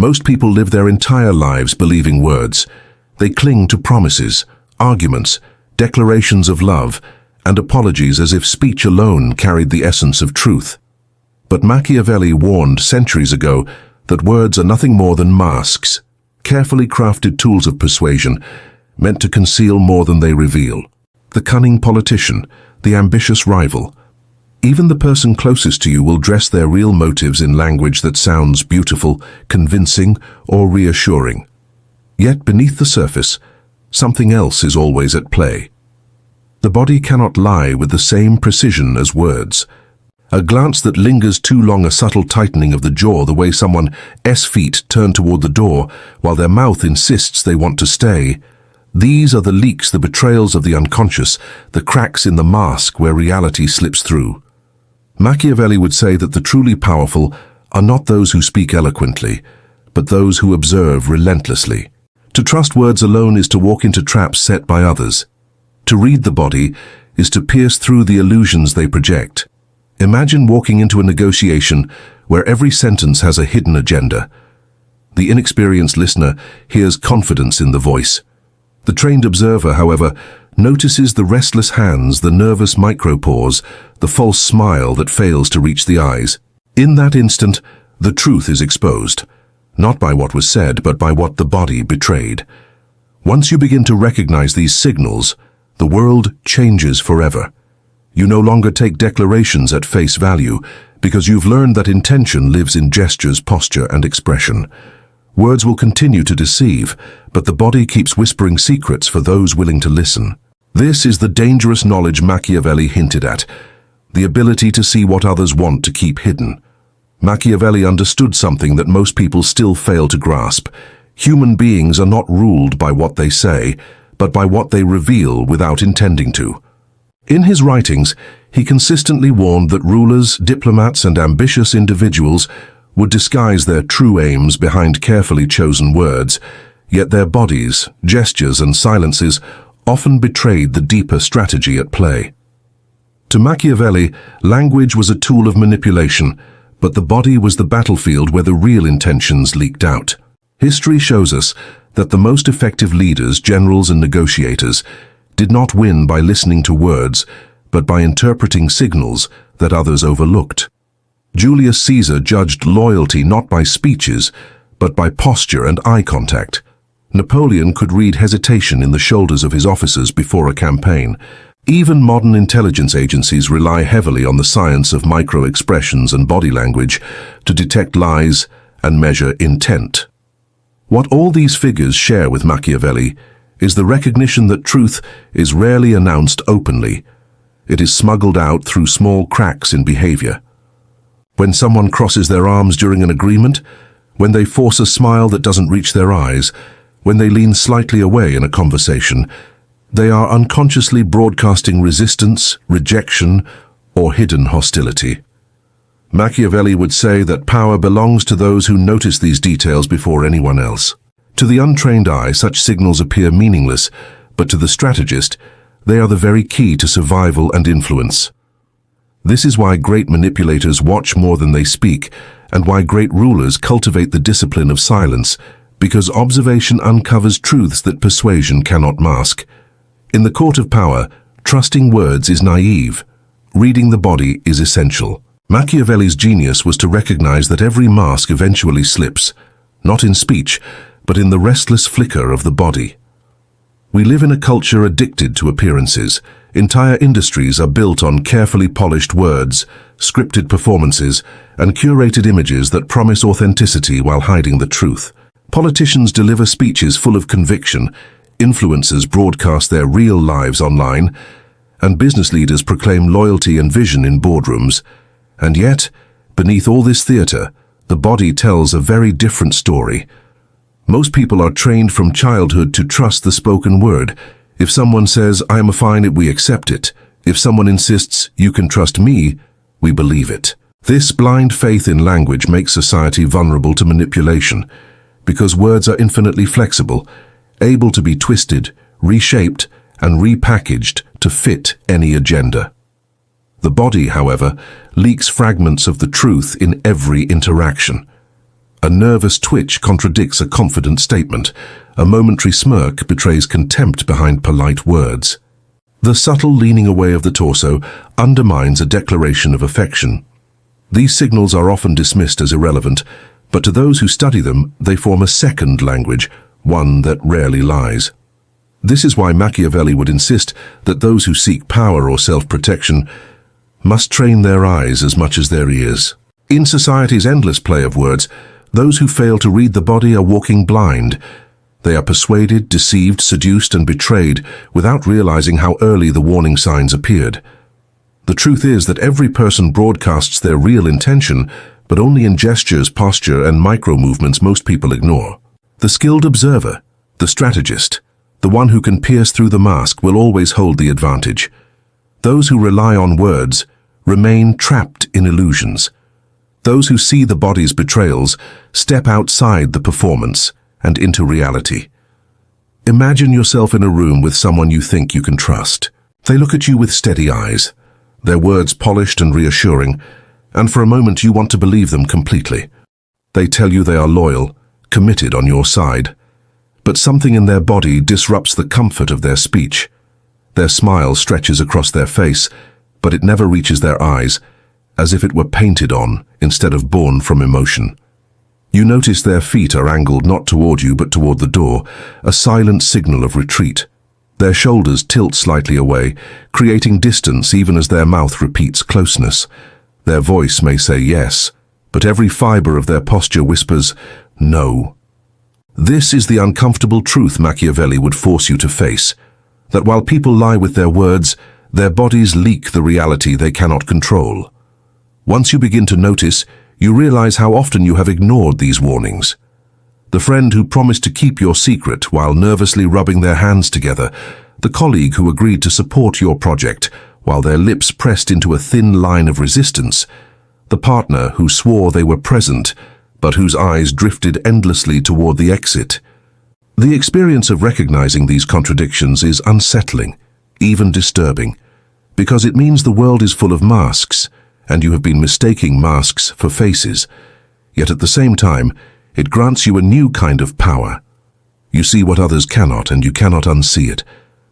Most people live their entire lives believing words. They cling to promises, arguments, declarations of love, and apologies as if speech alone carried the essence of truth. But Machiavelli warned centuries ago that words are nothing more than masks, carefully crafted tools of persuasion, meant to conceal more than they reveal. The cunning politician, the ambitious rival. Even the person closest to you will dress their real motives in language that sounds beautiful, convincing, or reassuring. Yet beneath the surface, something else is always at play. The body cannot lie with the same precision as words. A glance that lingers too long, a subtle tightening of the jaw, the way someone's feet turn toward the door while their mouth insists they want to stay. These are the leaks, the betrayals of the unconscious, the cracks in the mask where reality slips through. Machiavelli would say that the truly powerful are not those who speak eloquently, but those who observe relentlessly. To trust words alone is to walk into traps set by others. To read the body is to pierce through the illusions they project. Imagine walking into a negotiation where every sentence has a hidden agenda. The inexperienced listener hears confidence in the voice. The trained observer, however, notices the restless hands, the nervous micropause, the false smile that fails to reach the eyes. In that instant, the truth is exposed, not by what was said, but by what the body betrayed. Once you begin to recognize these signals, the world changes forever. You no longer take declarations at face value, because you've learned that intention lives in gestures, posture, and expression. Words will continue to deceive, but the body keeps whispering secrets for those willing to listen. This is the dangerous knowledge Machiavelli hinted at, the ability to see what others want to keep hidden. Machiavelli understood something that most people still fail to grasp. Human beings are not ruled by what they say, but by what they reveal without intending to. In his writings, he consistently warned that rulers, diplomats, and ambitious individuals would disguise their true aims behind carefully chosen words, yet their bodies, gestures, and silences often betrayed the deeper strategy at play. To Machiavelli, language was a tool of manipulation, but the body was the battlefield where the real intentions leaked out. History shows us that the most effective leaders, generals, and negotiators did not win by listening to words, but by interpreting signals that others overlooked. Julius Caesar judged loyalty not by speeches, but by posture and eye contact. Napoleon could read hesitation in the shoulders of his officers before a campaign. Even modern intelligence agencies rely heavily on the science of microexpressions and body language to detect lies and measure intent. What all these figures share with Machiavelli is the recognition that truth is rarely announced openly. It is smuggled out through small cracks in behavior. When someone crosses their arms during an agreement, when they force a smile that doesn't reach their eyes, when they lean slightly away in a conversation, they are unconsciously broadcasting resistance, rejection, or hidden hostility. Machiavelli would say that power belongs to those who notice these details before anyone else. To the untrained eye, such signals appear meaningless, but to the strategist, they are the very key to survival and influence. This is why great manipulators watch more than they speak, and why great rulers cultivate the discipline of silence, because observation uncovers truths that persuasion cannot mask. In the court of power, trusting words is naive. Reading the body is essential. Machiavelli's genius was to recognize that every mask eventually slips, not in speech, but in the restless flicker of the body. We live in a culture addicted to appearances. Entire industries are built on carefully polished words, scripted performances, and curated images that promise authenticity while hiding the truth. Politicians deliver speeches full of conviction, influencers broadcast their real lives online, and business leaders proclaim loyalty and vision in boardrooms. And yet, beneath all this theater, the body tells a very different story. Most people are trained from childhood to trust the spoken word. If someone says, "I am fine," we accept it. If someone insists, "You can trust me," we believe it. This blind faith in language makes society vulnerable to manipulation, because words are infinitely flexible, able to be twisted, reshaped, and repackaged to fit any agenda. The body, however, leaks fragments of the truth in every interaction. A nervous twitch contradicts a confident statement. A momentary smirk betrays contempt behind polite words. The subtle leaning away of the torso undermines a declaration of affection. These signals are often dismissed as irrelevant, but to those who study them, they form a second language, one that rarely lies. This is why Machiavelli would insist that those who seek power or self-protection must train their eyes as much as their ears. In society's endless play of words, those who fail to read the body are walking blind. They are persuaded, deceived, seduced, and betrayed without realizing how early the warning signs appeared. The truth is that every person broadcasts their real intention, but only in gestures, posture, and micro-movements most people ignore. The skilled observer, the strategist, the one who can pierce through the mask will always hold the advantage. Those who rely on words remain trapped in illusions. Those who see the body's betrayals step outside the performance and into reality. Imagine yourself in a room with someone you think you can trust. They look at you with steady eyes, their words polished and reassuring, and for a moment you want to believe them completely. They tell you they are loyal, committed on your side, but something in their body disrupts the comfort of their speech. Their smile stretches across their face, but it never reaches their eyes, as if it were painted on instead of born from emotion. You notice their feet are angled not toward you but toward the door, a silent signal of retreat. Their shoulders tilt slightly away, creating distance even as their mouth repeats closeness. Their voice may say yes, but every fiber of their posture whispers no. This is the uncomfortable truth Machiavelli would force you to face, that while people lie with their words, their bodies leak the reality they cannot control. Once you begin to notice, you realize how often you have ignored these warnings. The friend who promised to keep your secret while nervously rubbing their hands together, the colleague who agreed to support your project while their lips pressed into a thin line of resistance, the partner who swore they were present but whose eyes drifted endlessly toward the exit. The experience of recognizing these contradictions is unsettling, even disturbing, because it means the world is full of masks, and you have been mistaking masks for faces. Yet at the same time, it grants you a new kind of power. You see what others cannot, and you cannot unsee it.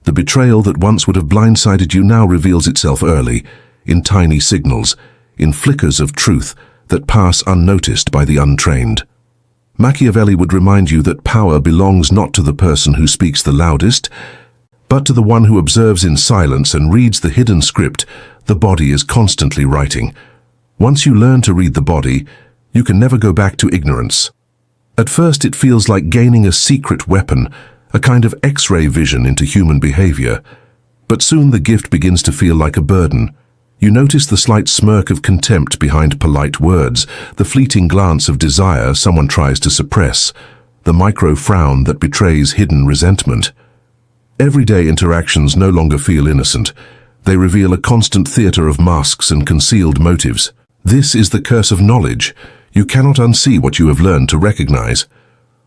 The betrayal that once would have blindsided you now reveals itself early, in tiny signals, in flickers of truth that pass unnoticed by the untrained. Machiavelli would remind you that power belongs not to the person who speaks the loudest, but to the one who observes in silence and reads the hidden script the body is constantly writing. Once you learn to read the body, you can never go back to ignorance. At first it feels like gaining a secret weapon, a kind of X-ray vision into human behavior. But soon the gift begins to feel like a burden. You notice the slight smirk of contempt behind polite words, the fleeting glance of desire someone tries to suppress, the micro-frown that betrays hidden resentment. Everyday interactions no longer feel innocent. They reveal a constant theater of masks and concealed motives. This is the curse of knowledge. You cannot unsee what you have learned to recognize.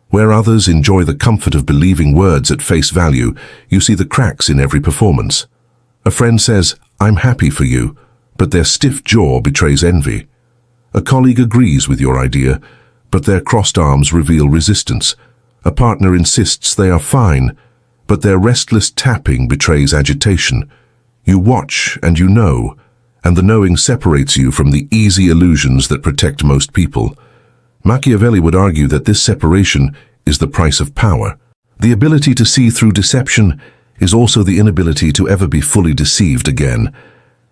Where others enjoy the comfort of believing words at face value, you see the cracks in every performance. A friend says, "I'm happy for you," but their stiff jaw betrays envy. A colleague agrees with your idea, but their crossed arms reveal resistance. A partner insists they are fine, but their restless tapping betrays agitation. You watch and you know, and the knowing separates you from the easy illusions that protect most people. Machiavelli would argue that this separation is the price of power. The ability to see through deception is also the inability to ever be fully deceived again.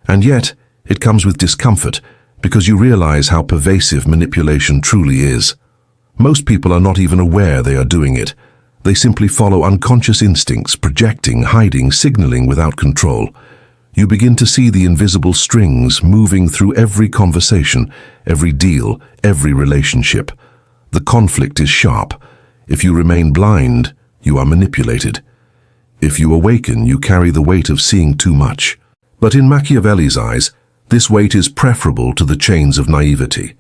And yet, it comes with discomfort, because you realize how pervasive manipulation truly is. Most people are not even aware they are doing it. They simply follow unconscious instincts, projecting, hiding, signaling without control. You begin to see the invisible strings moving through every conversation, every deal, every relationship. The conflict is sharp. If you remain blind, you are manipulated. If you awaken, you carry the weight of seeing too much. But in Machiavelli's eyes, this weight is preferable to the chains of naivety.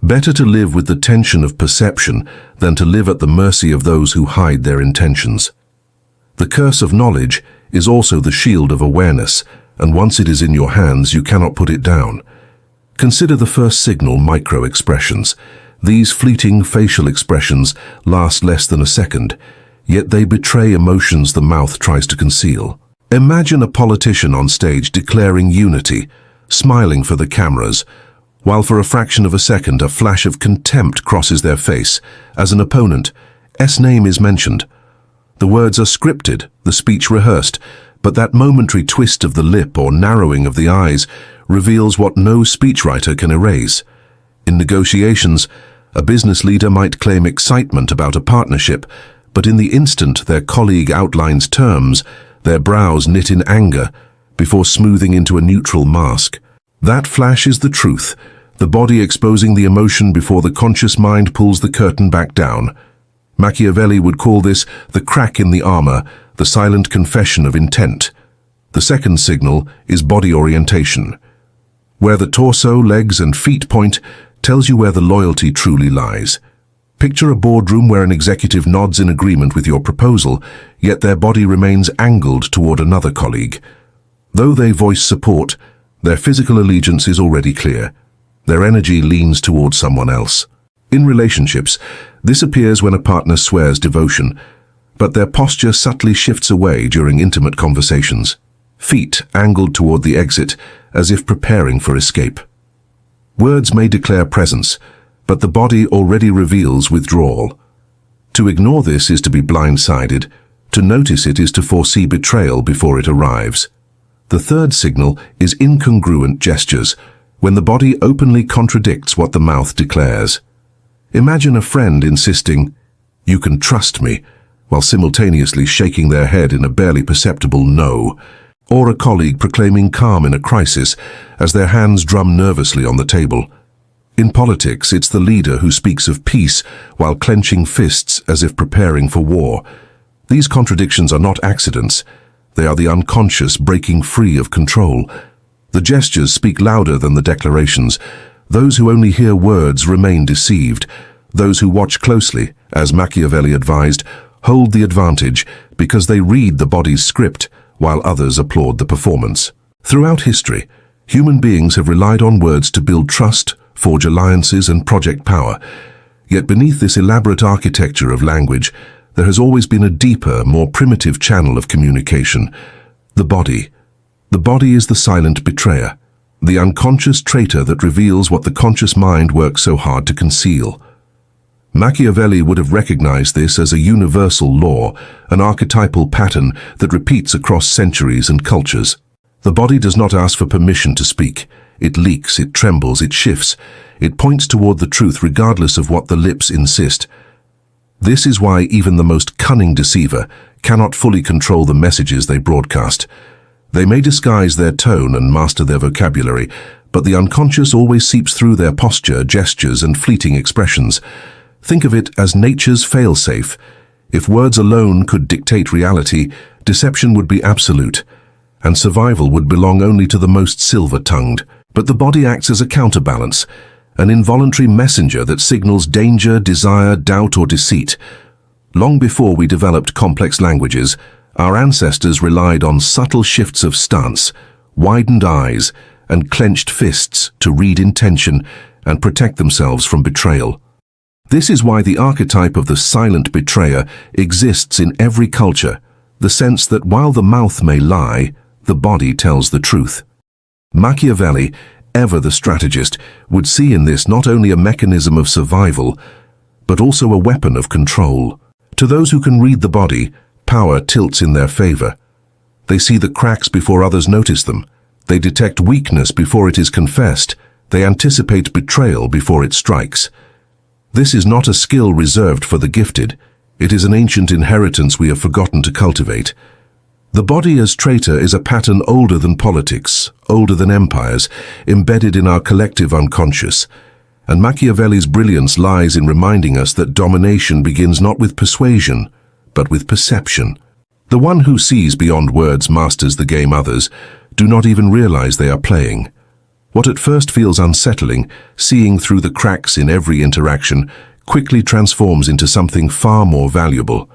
Better to live with the tension of perception than to live at the mercy of those who hide their intentions. The curse of knowledge is also the shield of awareness, and once it is in your hands, you cannot put it down. Consider the first signal, microexpressions. These fleeting facial expressions last less than a second, yet they betray emotions the mouth tries to conceal. Imagine a politician on stage declaring unity, smiling for the cameras, while for a fraction of a second a flash of contempt crosses their face as an opponent's name is mentioned. The words are scripted, the speech rehearsed, but that momentary twist of the lip or narrowing of the eyes reveals what no speechwriter can erase. In negotiations, a business leader might claim excitement about a partnership, but in the instant their colleague outlines terms, their brows knit in anger before smoothing into a neutral mask. That flash is the truth, the body exposing the emotion before the conscious mind pulls the curtain back down. Machiavelli would call this the crack in the armor, the silent confession of intent. The second signal is body orientation. Where the torso, legs, and feet point tells you where the loyalty truly lies. Picture a boardroom where an executive nods in agreement with your proposal, yet their body remains angled toward another colleague. Though they voice support, their physical allegiance is already clear. Their energy leans toward someone else. In relationships, this appears when a partner swears devotion, but their posture subtly shifts away during intimate conversations. Feet angled toward the exit, as if preparing for escape. Words may declare presence, but the body already reveals withdrawal. To ignore this is to be blindsided. To notice it is to foresee betrayal before it arrives. The third signal is incongruent gestures, when the body openly contradicts what the mouth declares. Imagine a friend insisting, "You can trust me," while simultaneously shaking their head in a barely perceptible no, or a colleague proclaiming calm in a crisis as their hands drum nervously on the table. In politics, it's the leader who speaks of peace while clenching fists as if preparing for war. These contradictions are not accidents. They are the unconscious breaking free of control. The gestures speak louder than the declarations. Those who only hear words remain deceived. Those who watch closely, as Machiavelli advised, hold the advantage because they read the body's script, while others applaud the performance. Throughout history, human beings have relied on words to build trust, forge alliances, and project power. Yet beneath this elaborate architecture of language, there has always been a deeper, more primitive channel of communication: the body. The body is the silent betrayer, the unconscious traitor that reveals what the conscious mind works so hard to conceal. Machiavelli would have recognized this as a universal law, an archetypal pattern that repeats across centuries and cultures. The body does not ask for permission to speak. It leaks, it trembles, it shifts. It points toward the truth regardless of what the lips insist. This is why even the most cunning deceiver cannot fully control the messages they broadcast. They may disguise their tone and master their vocabulary, but the unconscious always seeps through their posture, gestures, and fleeting expressions. Think of it as nature's fail-safe. If words alone could dictate reality, deception would be absolute, and survival would belong only to the most silver-tongued. But the body acts as a counterbalance, an involuntary messenger that signals danger, desire, doubt, or deceit. Long before we developed complex languages, our ancestors relied on subtle shifts of stance, widened eyes, and clenched fists to read intention and protect themselves from betrayal. This is why the archetype of the silent betrayer exists in every culture, the sense that while the mouth may lie, the body tells the truth. Machiavelli, ever the strategist, would see in this not only a mechanism of survival, but also a weapon of control. To those who can read the body, power tilts in their favor. They see the cracks before others notice them. They detect weakness before it is confessed. They anticipate betrayal before it strikes. This is not a skill reserved for the gifted. It is an ancient inheritance we have forgotten to cultivate. The body as traitor is a pattern older than politics, older than empires, embedded in our collective unconscious. And Machiavelli's brilliance lies in reminding us that domination begins not with persuasion, but with perception. The one who sees beyond words masters the game others do not even realize they are playing. What at first feels unsettling, seeing through the cracks in every interaction, quickly transforms into something far more valuable.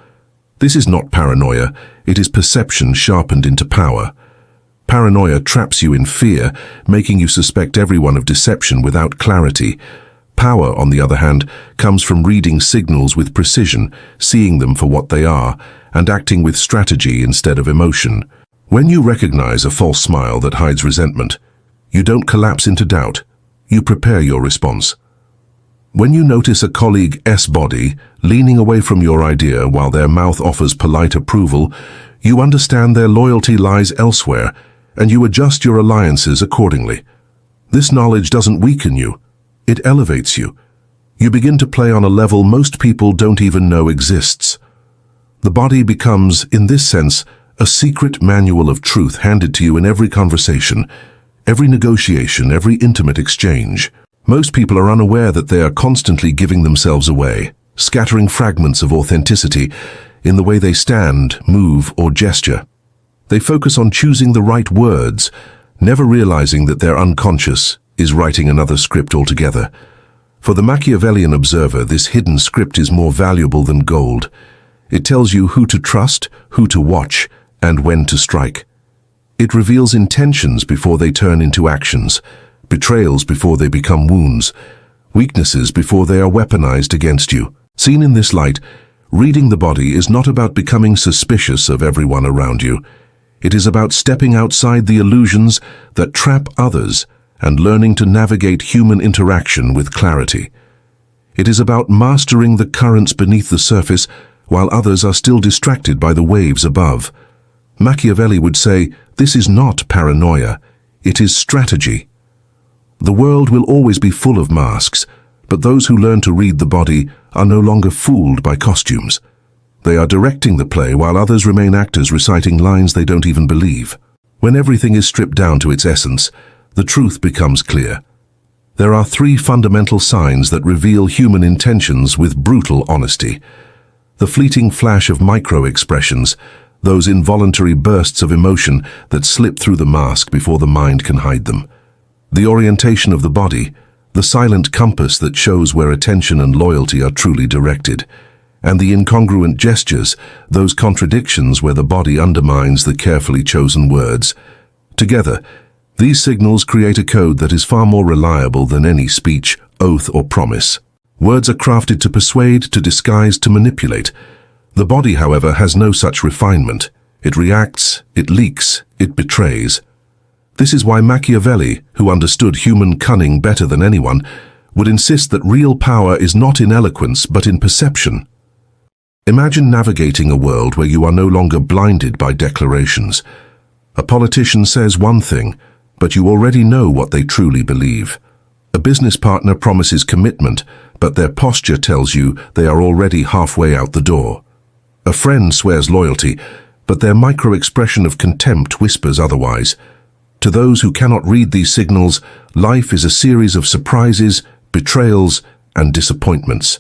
This is not paranoia, it is perception sharpened into power. Paranoia traps you in fear, making you suspect everyone of deception without clarity. Power, on the other hand, comes from reading signals with precision, seeing them for what they are, and acting with strategy instead of emotion. When you recognize a false smile that hides resentment, you don't collapse into doubt. You prepare your response. When you notice a colleague's body leaning away from your idea while their mouth offers polite approval, you understand their loyalty lies elsewhere, and you adjust your alliances accordingly. This knowledge doesn't weaken you, it elevates you. You begin to play on a level most people don't even know exists. The body becomes, in this sense, a secret manual of truth handed to you in every conversation, every negotiation, every intimate exchange. Most people are unaware that they are constantly giving themselves away, scattering fragments of authenticity in the way they stand, move, or gesture. They focus on choosing the right words, never realizing that their unconscious is writing another script altogether. For the Machiavellian observer, this hidden script is more valuable than gold. It tells you who to trust, who to watch, and when to strike. It reveals intentions before they turn into actions, betrayals before they become wounds, weaknesses before they are weaponized against you. Seen in this light, reading the body is not about becoming suspicious of everyone around you. It is about stepping outside the illusions that trap others and learning to navigate human interaction with clarity. It is about mastering the currents beneath the surface while others are still distracted by the waves above. Machiavelli would say, this is not paranoia, it is strategy. The world will always be full of masks, but those who learn to read the body are no longer fooled by costumes. They are directing the play while others remain actors reciting lines they don't even believe. When everything is stripped down to its essence, the truth becomes clear. There are three fundamental signs that reveal human intentions with brutal honesty. The fleeting flash of microexpressions, those involuntary bursts of emotion that slip through the mask before the mind can hide them. The orientation of the body, the silent compass that shows where attention and loyalty are truly directed, and the incongruent gestures, those contradictions where the body undermines the carefully chosen words. Together, these signals create a code that is far more reliable than any speech, oath, or promise. Words are crafted to persuade, to disguise, to manipulate. The body, however, has no such refinement. It reacts, it leaks, it betrays. This is why Machiavelli, who understood human cunning better than anyone, would insist that real power is not in eloquence but in perception. Imagine navigating a world where you are no longer blinded by declarations. A politician says one thing, but you already know what they truly believe. A business partner promises commitment, but their posture tells you they are already halfway out the door. A friend swears loyalty, but their micro-expression of contempt whispers otherwise. To those who cannot read these signals, life is a series of surprises, betrayals, and disappointments.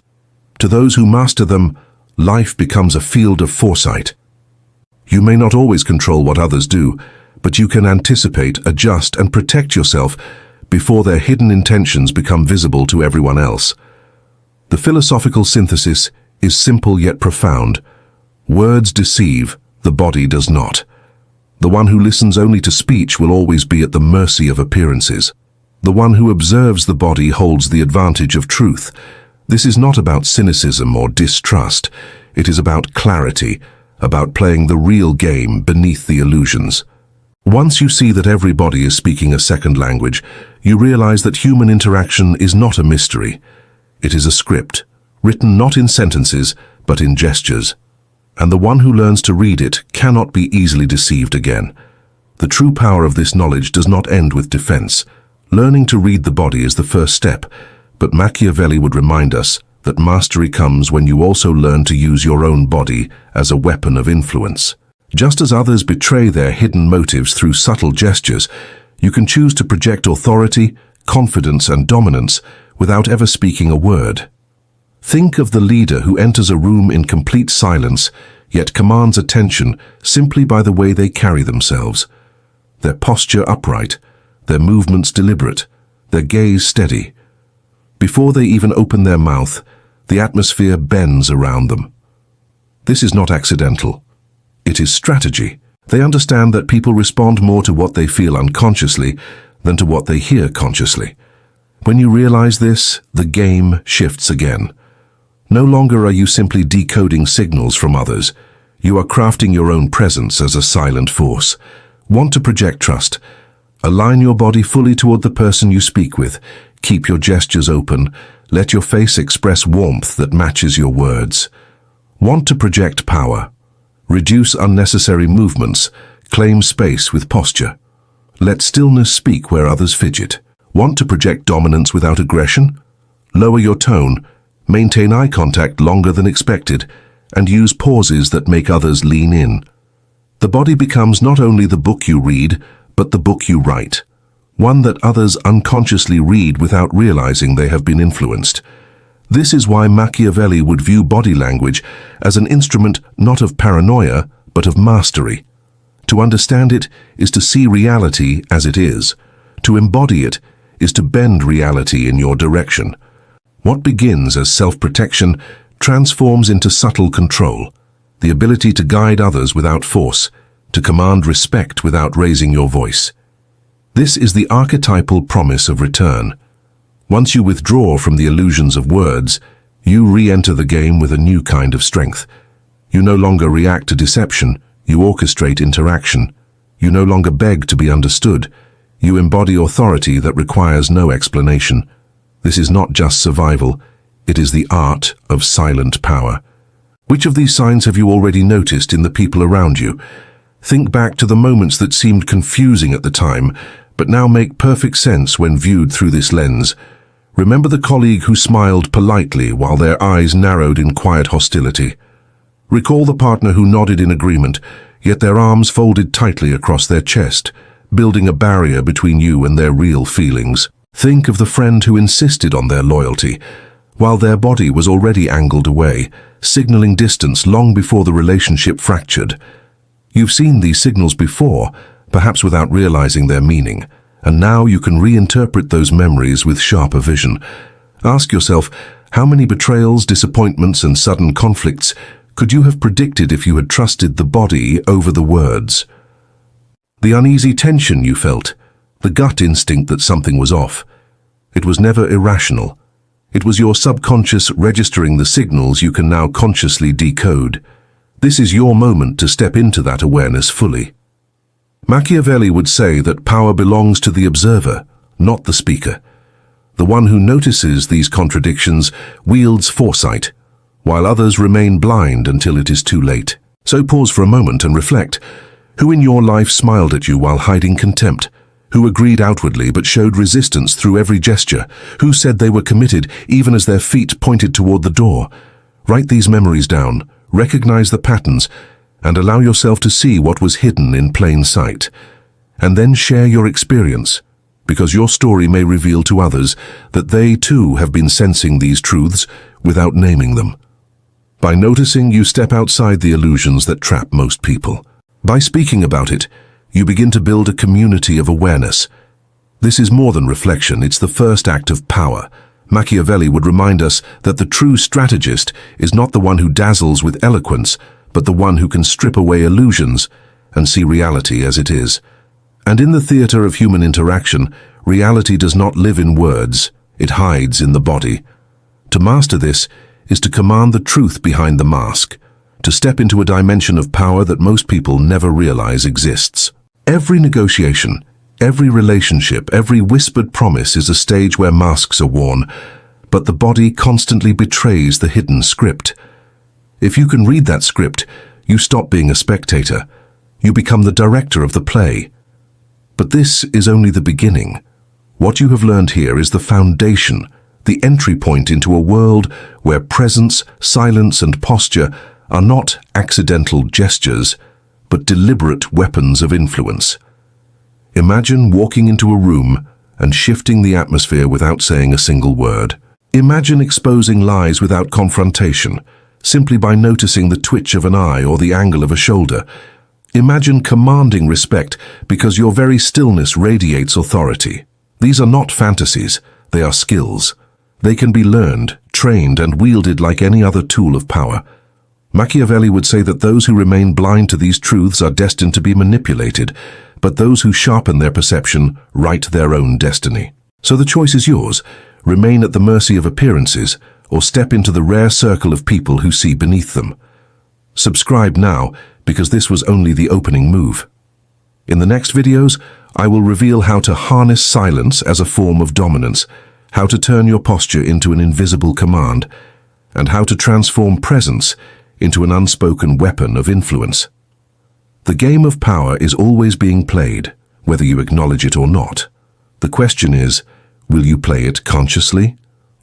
To those who master them, life becomes a field of foresight. You may not always control what others do, but you can anticipate, adjust, and protect yourself before their hidden intentions become visible to everyone else. The philosophical synthesis is simple yet profound. Words deceive, the body does not. The one who listens only to speech will always be at the mercy of appearances. The one who observes the body holds the advantage of truth. This is not about cynicism or distrust. It is about clarity, about playing the real game beneath the illusions. Once you see that every body is speaking a second language, you realize that human interaction is not a mystery. It is a script, written not in sentences, but in gestures. And the one who learns to read it cannot be easily deceived again. The true power of this knowledge does not end with defense. Learning to read the body is the first step, but Machiavelli would remind us that mastery comes when you also learn to use your own body as a weapon of influence. Just as others betray their hidden motives through subtle gestures, you can choose to project authority, confidence, and dominance without ever speaking a word. Think of the leader who enters a room in complete silence, yet commands attention simply by the way they carry themselves. Their posture upright, their movements deliberate, their gaze steady. Before they even open their mouth, the atmosphere bends around them. This is not accidental. It is strategy. They understand that people respond more to what they feel unconsciously than to what they hear consciously. When you realize this, the game shifts again. No longer are you simply decoding signals from others. You are crafting your own presence as a silent force. Want to project trust? Align your body fully toward the person you speak with. Keep your gestures open. Let your face express warmth that matches your words. Want to project power? Reduce unnecessary movements. Claim space with posture. Let stillness speak where others fidget. Want to project dominance without aggression? Lower your tone. Maintain eye contact longer than expected, and use pauses that make others lean in. The body becomes not only the book you read, but the book you write. One that others unconsciously read without realizing they have been influenced. This is why Machiavelli would view body language as an instrument not of paranoia, but of mastery. To understand it is to see reality as it is. To embody it is to bend reality in your direction. What begins as self-protection transforms into subtle control, the ability to guide others without force, to command respect without raising your voice. This is the archetypal promise of return. Once you withdraw from the illusions of words, you re-enter the game with a new kind of strength. You no longer react to deception, you orchestrate interaction. You no longer beg to be understood. You embody authority that requires no explanation. This is not just survival, it is the art of silent power. Which of these signs have you already noticed in the people around you? Think back to the moments that seemed confusing at the time, but now make perfect sense when viewed through this lens. Remember the colleague who smiled politely while their eyes narrowed in quiet hostility. Recall the partner who nodded in agreement, yet their arms folded tightly across their chest, building a barrier between you and their real feelings. Think of the friend who insisted on their loyalty, while their body was already angled away, signaling distance long before the relationship fractured. You've seen these signals before, perhaps without realizing their meaning, and now you can reinterpret those memories with sharper vision. Ask yourself, how many betrayals, disappointments, and sudden conflicts could you have predicted if you had trusted the body over the words? The uneasy tension you felt, the gut instinct that something was off. It was never irrational. It was your subconscious registering the signals you can now consciously decode. This is your moment to step into that awareness fully. Machiavelli would say that power belongs to the observer, not the speaker. The one who notices these contradictions wields foresight, while others remain blind until it is too late. So pause for a moment and reflect. Who in your life smiled at you while hiding contempt? Who agreed outwardly but showed resistance through every gesture? Who said they were committed even as their feet pointed toward the door? Write these memories down, recognize the patterns, and allow yourself to see what was hidden in plain sight. And then share your experience, because your story may reveal to others that they too have been sensing these truths without naming them. By noticing, you step outside the illusions that trap most people. By speaking about it, you begin to build a community of awareness. This is more than reflection, it's the first act of power. Machiavelli would remind us that the true strategist is not the one who dazzles with eloquence, but the one who can strip away illusions and see reality as it is. And in the theater of human interaction, reality does not live in words, it hides in the body. To master this is to command the truth behind the mask, to step into a dimension of power that most people never realize exists. Every negotiation, every relationship, every whispered promise is a stage where masks are worn, but the body constantly betrays the hidden script. If you can read that script, you stop being a spectator. You become the director of the play. But this is only the beginning. What you have learned here is the foundation, the entry point into a world where presence, silence, and posture are not accidental gestures, but deliberate weapons of influence. Imagine walking into a room and shifting the atmosphere without saying a single word. Imagine exposing lies without confrontation, simply by noticing the twitch of an eye or the angle of a shoulder. Imagine commanding respect because your very stillness radiates authority. These are not fantasies, they are skills. They can be learned, trained, and wielded like any other tool of power. Machiavelli would say that those who remain blind to these truths are destined to be manipulated, but those who sharpen their perception write their own destiny. So the choice is yours. Remain at the mercy of appearances, or step into the rare circle of people who see beneath them. Subscribe now, because this was only the opening move. In the next videos, I will reveal how to harness silence as a form of dominance, how to turn your posture into an invisible command, and how to transform presence into an unspoken weapon of influence. The game of power is always being played, whether you acknowledge it or not. The question is, will you play it consciously,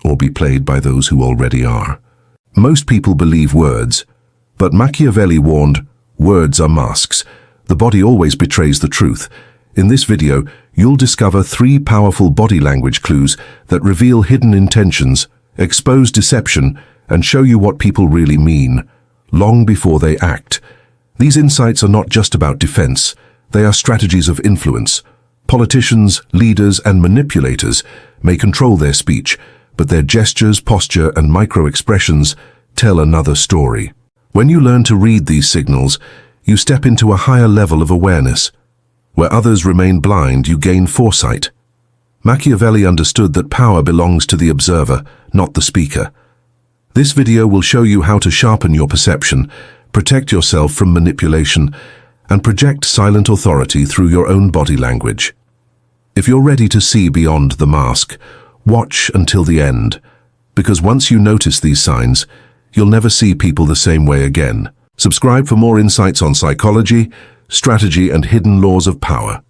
or be played by those who already are? Most people believe words, but Machiavelli warned, words are masks. The body always betrays the truth. In this video, you'll discover 3 powerful body language clues that reveal hidden intentions, expose deception, and show you what people really mean, long before they act. These insights are not just about defense. They are strategies of influence. Politicians, leaders, and manipulators may control their speech, but their gestures, posture, and microexpressions tell another story. When you learn to read these signals, you step into a higher level of awareness. Where others remain blind, you gain foresight. Machiavelli understood that power belongs to the observer, not the speaker. This video will show you how to sharpen your perception, protect yourself from manipulation, and project silent authority through your own body language. If you're ready to see beyond the mask, watch until the end, because once you notice these signs, you'll never see people the same way again. Subscribe for more insights on psychology, strategy, and hidden laws of power.